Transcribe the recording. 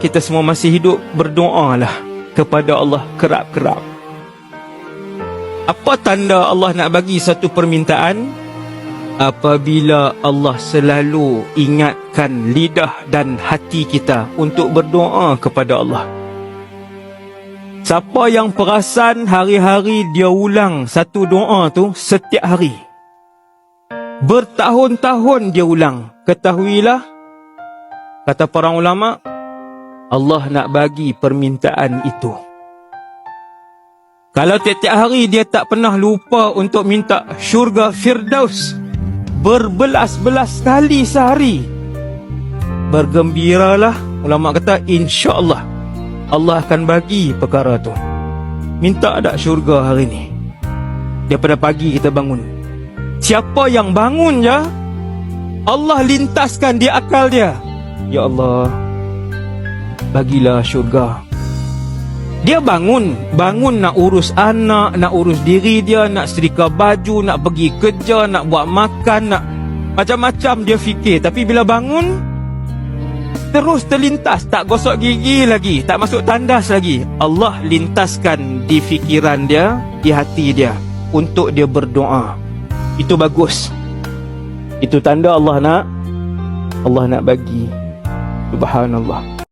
kita semua masih hidup, berdoalah kepada Allah kerap-kerap. Apa tanda Allah nak bagi satu permintaan? Apabila Allah selalu ingatkan lidah dan hati kita untuk berdoa kepada Allah. Siapa yang perasan hari-hari dia ulang satu doa tu setiap hari, bertahun-tahun dia ulang, ketahuilah, kata para ulama, Allah nak bagi permintaan itu. Kalau tiap-tiap hari dia tak pernah lupa untuk minta syurga Firdaus berbelas-belas kali sehari, bergembiralah, ulama kata insya-Allah Allah akan bagi perkara tu. Minta tak syurga hari ni? Daripada pagi kita bangun, siapa yang bangun je, Allah lintaskan di akal dia, ya Allah, bagilah syurga. Dia bangun nak urus anak, nak urus diri dia, nak setrika baju, nak pergi kerja, nak buat makan, nak macam-macam dia fikir. Tapi bila bangun, terus terlintas, tak gosok gigi lagi, tak masuk tandas lagi, Allah lintaskan di fikiran dia, di hati dia, untuk dia berdoa. Itu bagus. Itu tanda Allah nak bagi. Subhanallah.